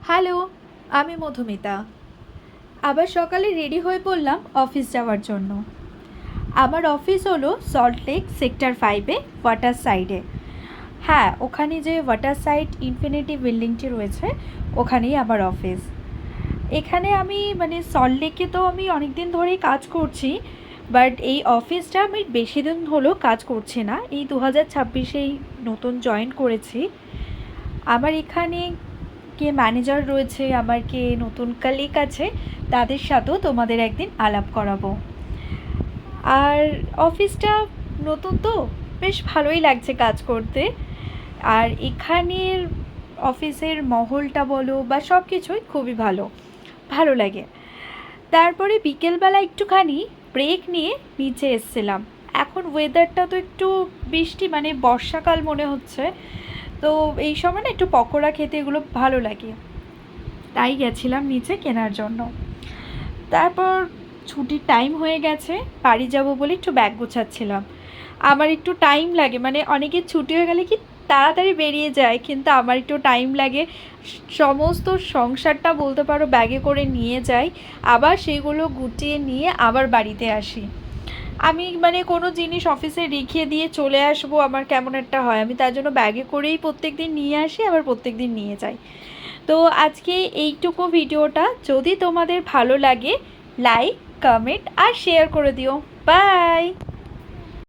Hello, আমি মধুমিতা। আবার সকালে রেডি হয়ে পড়লাম অফিস যাওয়ার জন্য। আমার অফিস হলো সল্টলেক সেক্টর 5-এ ওয়াটার সাইডে। হ্যাঁ, ওখানে যে ওয়াটার সাইড ইনফিনিটি বিল্ডিংটি রয়েছে ওখানেই আমার অফিস। এখানে আমি সল্টলেকে তো আমি অনেক দিন ধরেই কাজ করছি, বাট এই অফিসটা আমি বেশি দিন হলো কাজ করছি না। এই 2026-এই নতুন জয়েন করেছি। আমার এখানে কে ম্যানেজার রয়েছে, আমার কে নতুন কলিগ আছে, তাদের সাথেও তোমাদের একদিন আলাপ করাবো। আর অফিসটা নতুন তো বেশ ভালোই লাগছে কাজ করতে। আর এখানের অফিসের মহলটা বলো বা সব কিছুই খুবই ভালো ভালো লাগে। তারপরে বিকেলবেলা একটুখানি ব্রেক নিয়ে নিচে এসছিলাম। এখন ওয়েদারটা তো একটু বৃষ্টি, বর্ষাকাল মনে হচ্ছে, তো এই সময় না একটু পকোড়া খেতে এগুলো ভালো লাগে, তাই গেছিলাম নিচে কেনার জন্য। তারপর ছুটির টাইম হয়ে গেছে, বাড়ি যাব বলে একটু ব্যাগ গোছাচ্ছিলাম। আমার একটু টাইম লাগে, অনেকের ছুটি হয়ে গেলে কি তাড়াতাড়ি বেরিয়ে যায়, কিন্তু আমার একটু টাইম লাগে। সমস্ত সংসারটা বলতে পারো ব্যাগে করে নিয়ে যাই, আবার সেগুলো গুটিয়ে নিয়ে আবার বাড়িতে আসি। আমি কোনো জিনিস অফিসে রেখে দিয়ে চলে আসবো আমার কেমন একটা হয়, আমি তার জন্য ব্যাগে করেই প্রত্যেক দিন নিয়ে আসি, আবার প্রত্যেক দিন নিয়ে যাই। তো আজকে এইটুকু ভিডিওটা, যদি তোমাদের ভালো লাগে লাইক, কমেন্ট আর শেয়ার করে দিও। বাই।